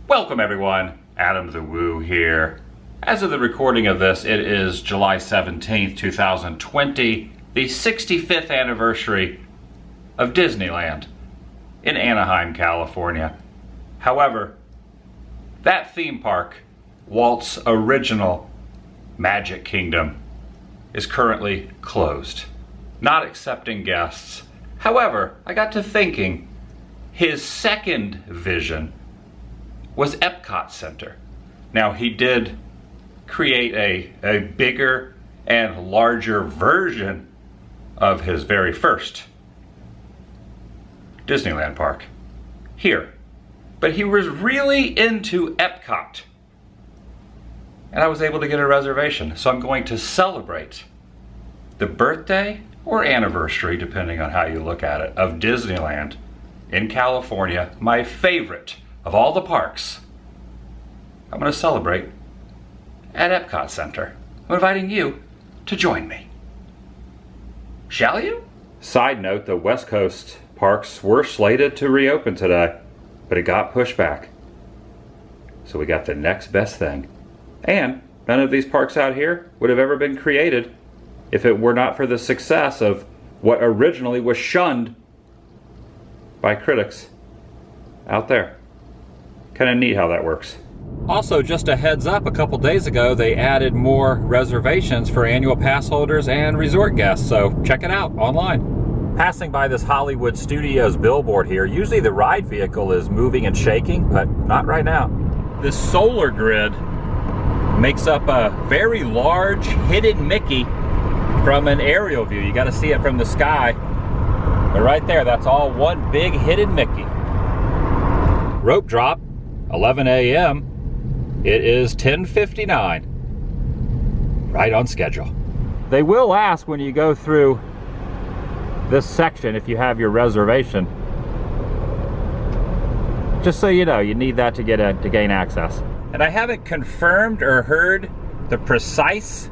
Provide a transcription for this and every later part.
Welcome everyone, Adam the Woo here. As of the recording of this, it is July 17th, 2020, the 65th anniversary of Disneyland in Anaheim, California. However, that theme park, Walt's original Magic Kingdom, is currently closed, not accepting guests. However, I got to thinking, his second vision was Epcot Center. Now, he did create a bigger and larger version of his very first Disneyland park here. But he was really into Epcot. And I was able to get a reservation. So I'm going to celebrate the birthday or anniversary, depending on how you look at it, of Disneyland in California, my favorite of all the parks. I'm going to celebrate at Epcot Center. I'm inviting you to join me. Shall you? Side note, the West Coast parks were slated to reopen today, but it got pushed back. So we got the next best thing. And none of these parks out here would have ever been created if it were not for the success of what originally was shunned by critics out there. Kind of neat how that works. Also, just a heads up, a couple days ago they added more reservations for annual pass holders and resort guests, so check it out online. Passing by this Hollywood Studios billboard here, usually the ride vehicle is moving and shaking, but not right now. This solar grid makes up a very large hidden Mickey from an aerial view. You got to see it from the sky. But right there, that's all one big hidden Mickey. Rope drop, 11 a.m. It is 10:59. Right on schedule. They will ask when you go through this section if you have your reservation. Just so you know, you need that to get in to gain access. And I haven't confirmed or heard the precise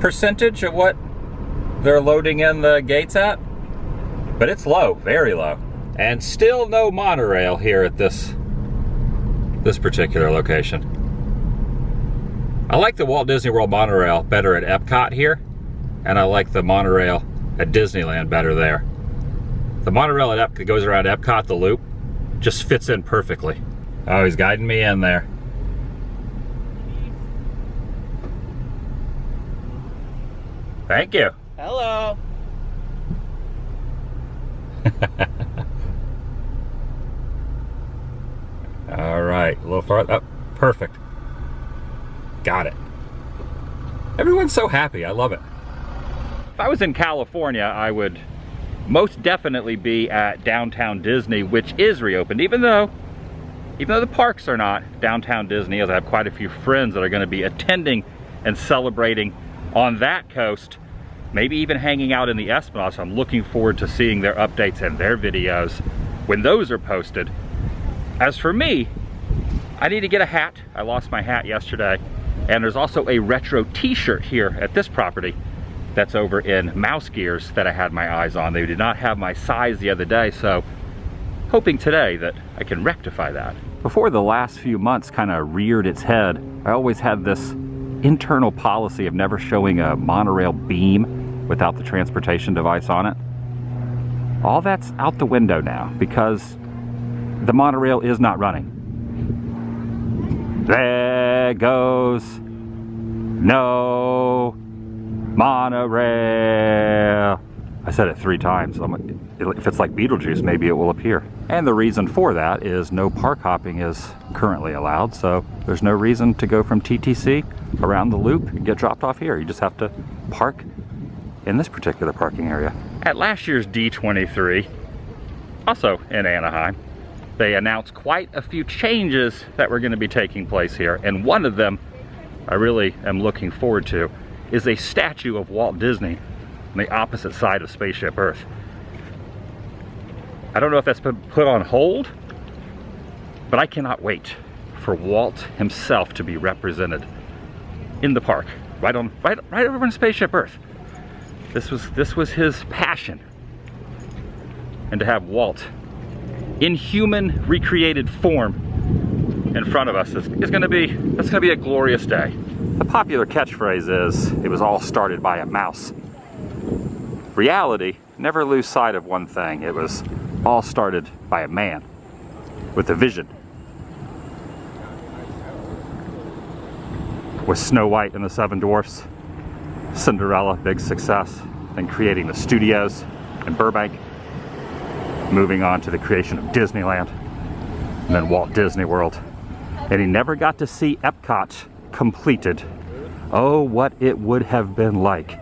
percentage of what they're loading in the gates at, but it's low, very low. And still no monorail here at this particular location. I like the Walt Disney World monorail better at Epcot here, and I like the monorail at Disneyland better there. The monorail at Epcot goes around Epcot, the loop, just fits in perfectly. Oh, he's guiding me in there. Thank you. Hello. All right, a little farther up. Perfect. Got it. Everyone's so happy. I love it. If I was in California, I would most definitely be at Downtown Disney, which is reopened, even though the parks are not Downtown Disney, as I have quite a few friends that are going to be attending and celebrating on that coast, maybe even hanging out in the Esplanade. So I'm looking forward to seeing their updates and their videos when those are posted. As for me, I need to get a hat. I lost my hat yesterday. And there's also a retro t-shirt here at this property that's over in Mouse Gears that I had my eyes on. They did not have my size the other day, so hoping today that I can rectify that. Before the last few months kind of reared its head, I always had this internal policy of never showing a monorail beam without the transportation device on it. All that's out the window now because the monorail is not running. There goes no monorail. I said it 3 times. If it's like Beetlejuice, maybe it will appear. And the reason for that is no park hopping is currently allowed, so there's no reason to go from TTC around the loop and get dropped off here. You just have to park in this particular parking area. At last year's D23, also in Anaheim, they announced quite a few changes that were going to be taking place here, and one of them I really am looking forward to is a statue of Walt Disney on the opposite side of Spaceship Earth. I don't know if that's been put on hold, but I cannot wait for Walt himself to be represented in the park, right over on Spaceship Earth. This was his passion, and to have Walt in human recreated form in front of us is gonna be a glorious day. The popular catchphrase is, it was all started by a mouse. Reality, never lose sight of one thing. It was all started by a man with a vision. With Snow White and the Seven Dwarfs, Cinderella, big success, then creating the studios in Burbank, moving on to the creation of Disneyland, and then Walt Disney World. And he never got to see Epcot completed. Oh, what it would have been like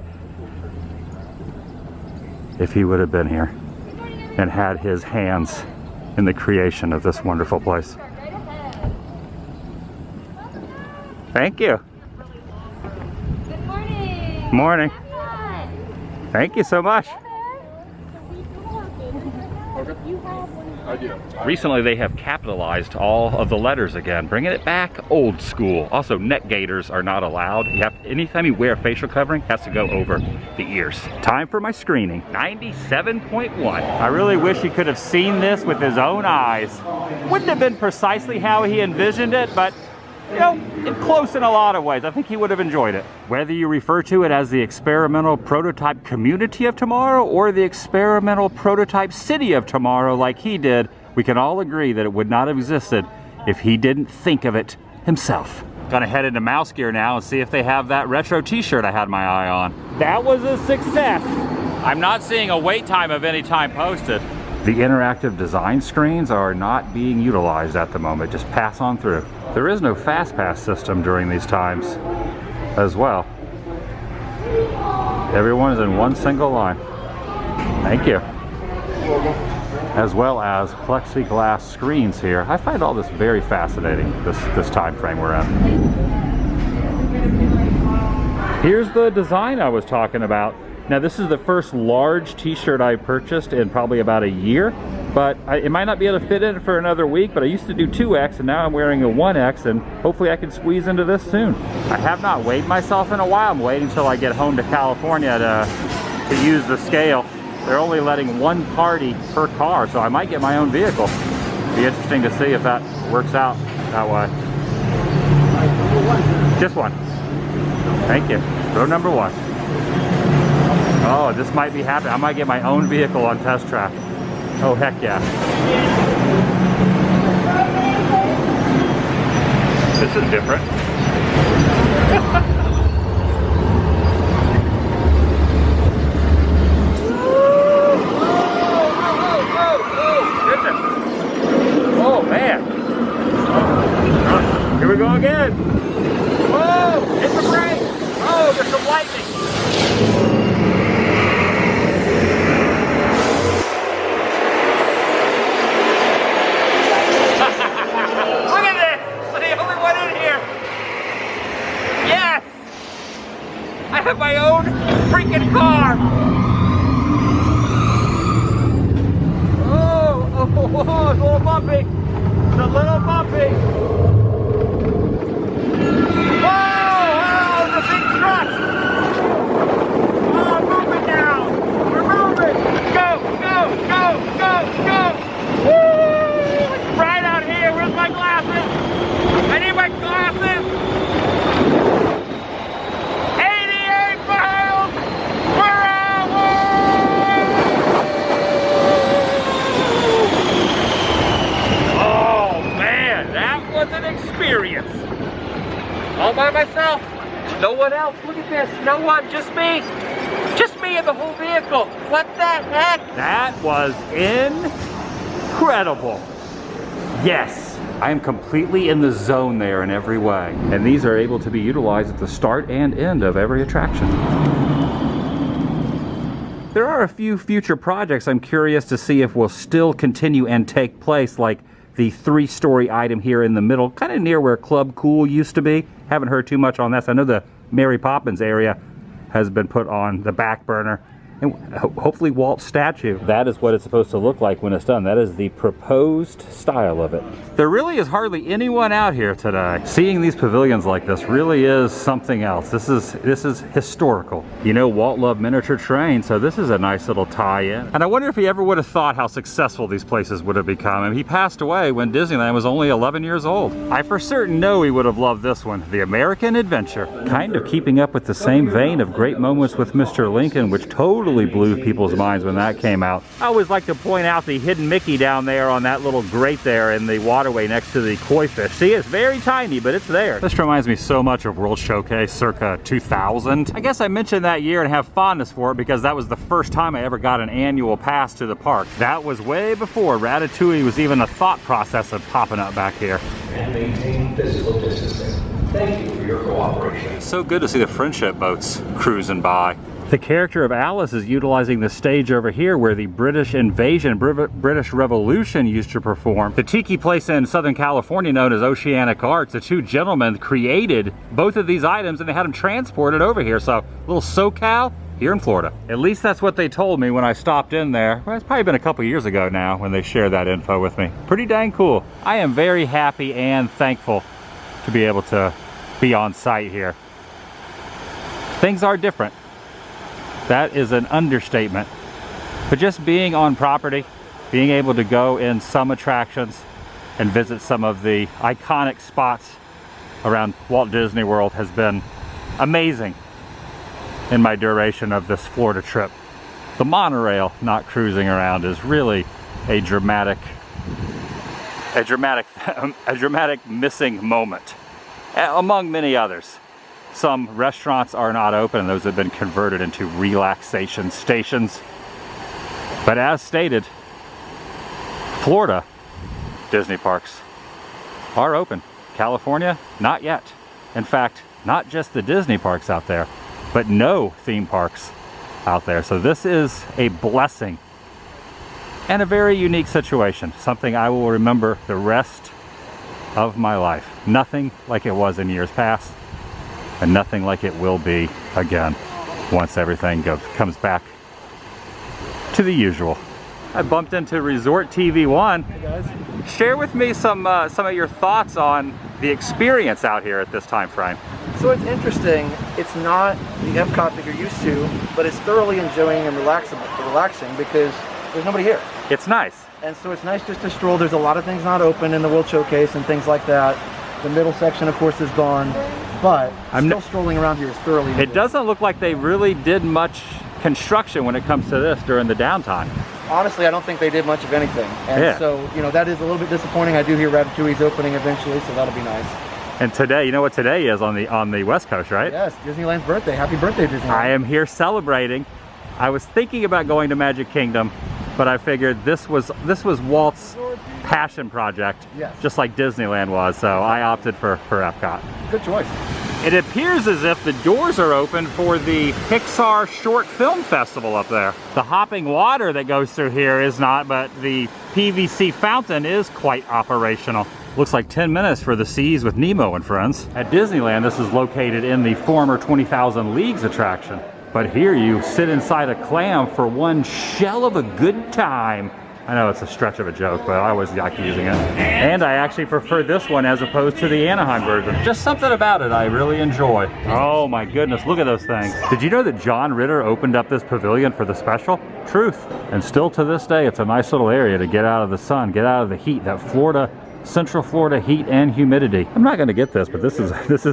if he would have been here and had his hands in the creation of this wonderful place. Thank you. Good morning. Morning. Thank you so much. Recently they have capitalized all of the letters again, bringing it back old school. Also, neck gaiters are not allowed. Anytime you wear a facial covering, it has to go over the ears. Time for my screening. 97.1. I really wish he could have seen this with his own eyes. Wouldn't have been precisely how he envisioned it, but you know, close in a lot of ways. I think he would have enjoyed it. Whether you refer to it as the experimental prototype community of tomorrow or the experimental prototype city of tomorrow like he did, we can all agree that it would not have existed if he didn't think of it himself. Gonna head into Mouse Gear now and see if they have that retro t-shirt I had my eye on. That was a success. I'm not seeing a wait time of any time posted. The interactive design screens are not being utilized at the moment. Just pass on through. There is no fast pass system during these times as well. Everyone is in one single line. Thank you. As well as plexiglass screens here. I find all this very fascinating, this time frame we're in. Here's the design I was talking about. Now this is the first large t-shirt I purchased in probably about a year, but it might not be able to fit in for another week, but I used to do 2X and now I'm wearing a 1X and hopefully I can squeeze into this soon. I have not weighed myself in a while. I'm waiting until I get home to California to use the scale. They're only letting one party per car, so I might get my own vehicle. Be interesting to see if that works out that way. Just one. Thank you. Row number 1. Oh, this might be happening. I might get my own vehicle on test track. Oh, heck yeah. This is different. Goodness. Oh, man. Here we go again. Whoa, hit the brake. Oh, there's some lightning. I have my own freaking car! Oh, it's a little bumpy. It's a little bumpy. Whoa, the big truck! Oh, moving now! We're moving! Go, go, go, go, go! Woo! It's bright out here. Where's my glasses? I need my glasses! An experience. All by myself. No one else. Look at this. No one. Just me. Just me in the whole vehicle. What the heck? That was incredible. Yes. I am completely in the zone there in every way. And these are able to be utilized at the start and end of every attraction. There are a few future projects I'm curious to see if will still continue and take place, like the 3-story item here in the middle, kind of near where Club Cool used to be. Haven't heard too much on that. So I know the Mary Poppins area has been put on the back burner. and hopefully Walt's statue. That is what it's supposed to look like when it's done. That is the proposed style of it. There really is hardly anyone out here today. Seeing these pavilions like this really is something else. This is historical. You know, Walt loved miniature trains, so this is a nice little tie-in. And I wonder if he ever would have thought how successful these places would have become. I mean, he passed away when Disneyland was only 11 years old. I for certain know he would have loved this one, the American Adventure. Kind of keeping up with the same vein of Great Moments with Mr. Lincoln, which totally blew people's minds when that came out. I always like to point out the hidden Mickey down there on that little grate there in the waterway next to the koi fish. See, it's very tiny, but it's there. This reminds me so much of World Showcase circa 2000. I guess I mentioned that year and have fondness for it because that was the first time I ever got an annual pass to the park. That was way before Ratatouille was even a thought process of popping up back here. And maintain physical distancing. Thank you for your cooperation. It's so good to see the friendship boats cruising by. The character of Alice is utilizing the stage over here where the British invasion, British Revolution used to perform. The tiki place in Southern California known as Oceanic Arts, the two gentlemen created both of these items and they had them transported over here. So a little SoCal here in Florida. At least that's what they told me when I stopped in there. Well, it's probably been a couple years ago now when they shared that info with me. Pretty dang cool. I am very happy and thankful to be able to be on site here. Things are different. That is an understatement. But just being on property, being able to go in some attractions and visit some of the iconic spots around Walt Disney World has been amazing in my duration of this Florida trip. The monorail not cruising around is really a dramatic missing moment, among many others. Some restaurants are not open and those have been converted into relaxation stations. But as stated, Florida Disney parks are open. California, not yet. In fact, not just the Disney parks out there, but no theme parks out there. So this is a blessing and a very unique situation. Something I will remember the rest of my life. Nothing like it was in years past. And nothing like it will be again once everything comes back to the usual. I bumped into Resort TV1. Hey guys. Share with me some of your thoughts on the experience out here at this time frame. So it's interesting. It's not the Epcot that you're used to, but it's thoroughly enjoying and relaxing because there's nobody here. It's nice. And so it's nice just to stroll. There's a lot of things not open in the World Showcase and things like that. The middle section, of course, is gone. But still strolling around here is thoroughly enjoyable. It doesn't look like they really did much construction when it comes to this during the downtime. Honestly, I don't think they did much of anything. And so, you know, that is a little bit disappointing. I do hear Ratatouille's opening eventually, so that'll be nice. And today, you know what today is on the West Coast, right? Yes, Disneyland's birthday. Happy birthday, Disneyland. I am here celebrating. I was thinking about going to Magic Kingdom, but I figured this was Walt's passion project, just like Disneyland was, so I opted for Epcot. Good choice. It appears as if the doors are open for the Pixar Short Film Festival up there. The hopping water that goes through here is not, but the PVC fountain is quite operational. Looks like 10 minutes for the Seas with Nemo and Friends. At Disneyland, this is located in the former 20,000 Leagues attraction. But here you sit inside a clam for one shell of a good time. I know it's a stretch of a joke, but I always like using it. And I actually prefer this one as opposed to the Anaheim version. Just something about it I really enjoy. Oh my goodness, look at those things. Did you know that John Ritter opened up this pavilion for the special? Truth. And still to this day, it's a nice little area to get out of the sun, get out of the heat, that Central Florida heat and humidity. I'm not gonna get this, but this is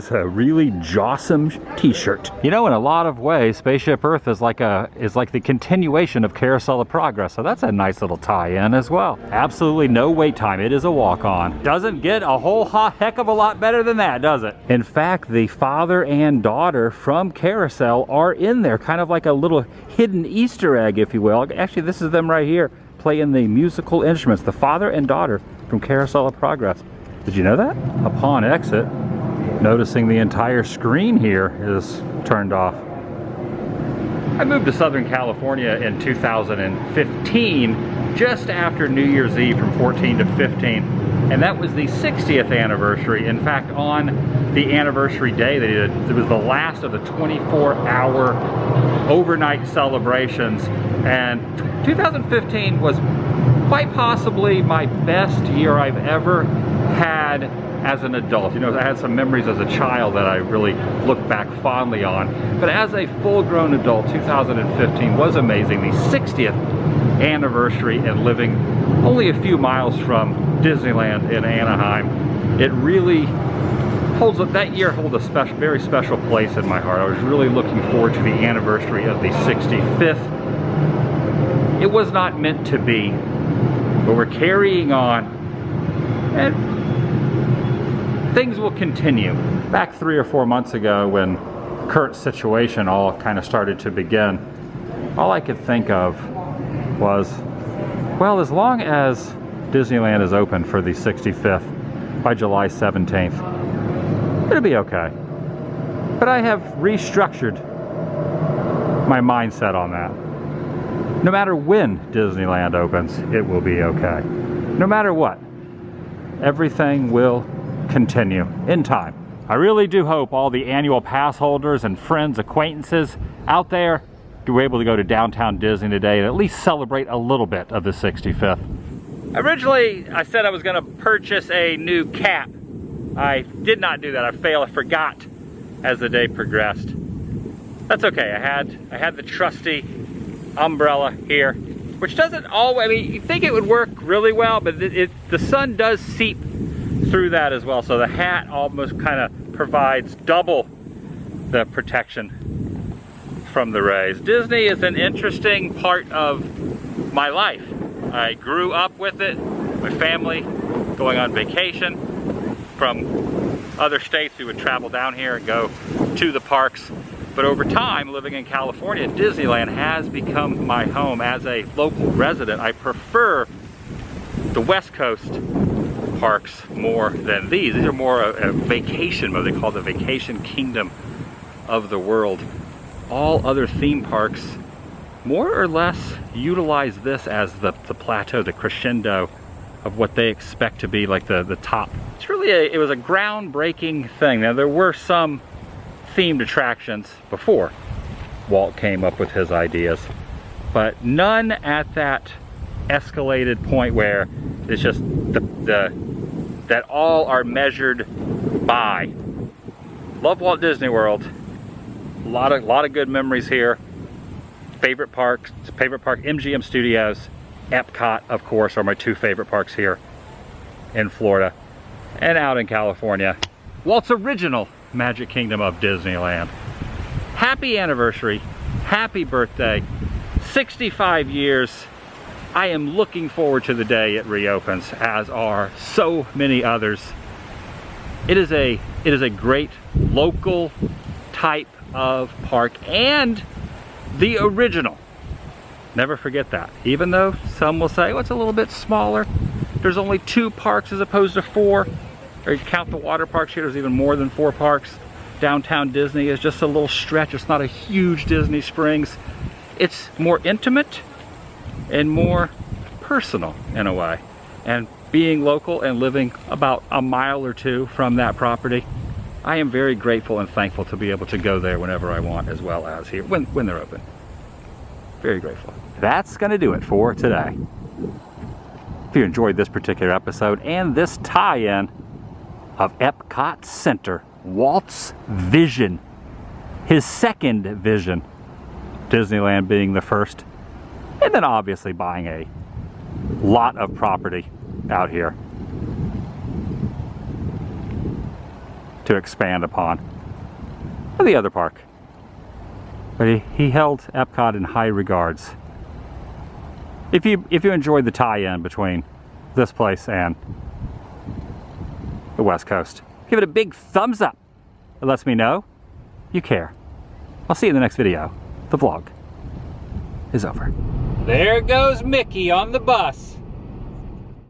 a really jawsome t-shirt. You know, in a lot of ways, Spaceship Earth is like the continuation of Carousel of Progress, so that's a nice little tie-in as well. Absolutely no wait time. It is a walk-on. Doesn't get a whole heck of a lot better than that, does it? In fact, the father and daughter from Carousel are in there, kind of like a little hidden Easter egg, if you will. Actually, this is them right here, playing the musical instruments, the father and daughter from Carousel of Progress. Did you know that? Upon exit, noticing the entire screen here is turned off. I moved to Southern California in 2015, just after New Year's Eve from 14 to 15. and that was the 60th anniversary. In fact, on the anniversary day, it was the last of the 24-hour overnight celebrations, and 2015 was quite possibly my best year I've ever had as an adult. You know, I had some memories as a child that I really look back fondly on, but as a full-grown adult, 2015 was amazing. The 60th anniversary and living only a few miles from Disneyland in Anaheim, it really holds up. That year holds a special, very special place in my heart. I was really looking forward to the anniversary of the 65th. It was not meant to be, but we're carrying on, and things will continue. Back 3 or 4 months ago, when the current situation all kind of started to begin, all I could think of was, well, as long as Disneyland is open for the 65th by July 17th, it'll be okay. But I have restructured my mindset on that. No matter when Disneyland opens, it will be okay. No matter what, everything will continue in time. I really do hope all the annual pass holders and friends, acquaintances out there were able to go to downtown Disney today and at least celebrate a little bit of the 65th. Originally, I said I was going to purchase a new cap. I did not do that. I forgot as the day progressed. That's okay. I had the trusty umbrella here, which doesn't always, I mean, you think it would work really well, but the sun does seep through that as well, so the hat almost kind of provides double the protection from the rays. Disney is an interesting part of my life. I grew up with it, my family going on vacation from other states. We would travel down here and go to the parks. But over time, living in California, Disneyland has become my home. As a local resident, I prefer the West Coast parks more than these. These are more a vacation mode. They call it the vacation kingdom of the world. All other theme parks more or less utilize this as the plateau, the crescendo of what they expect to be like the top. It's really it was a groundbreaking thing. Now there were some themed attractions before Walt came up with his ideas, but none at that escalated point where it's just that all are measured by. Love Walt Disney World. A lot of good memories here. Favorite park, MGM Studios, Epcot, of course, are my two favorite parks here in Florida. And out in California, Walt's original Magic Kingdom of Disneyland. Happy anniversary, happy birthday, 65 years. I am looking forward to the day it reopens, as are so many others. It is a great local type of park, and the original. Never forget that. Even though some will say, well, it's a little bit smaller. There's only 2 parks as opposed to 4. Or you count the water parks here, there's even more than 4 parks. Downtown Disney is just a little stretch. It's not a huge Disney Springs. It's more intimate and more personal in a way. And being local and living about a mile or 2 from that property, I am very grateful and thankful to be able to go there whenever I want, as well as here when they're open. Very grateful. That's gonna do it for today. If you enjoyed this particular episode and this tie-in of Epcot Center, Walt's vision, his second vision, Disneyland being the first, and then obviously buying a lot of property out here to expand upon the other park. But he held Epcot in high regards. If you enjoyed the tie-in between this place and the West Coast, give it a big thumbs up. It lets me know you care. I'll see you in the next video. The vlog is over. There goes Mickey on the bus.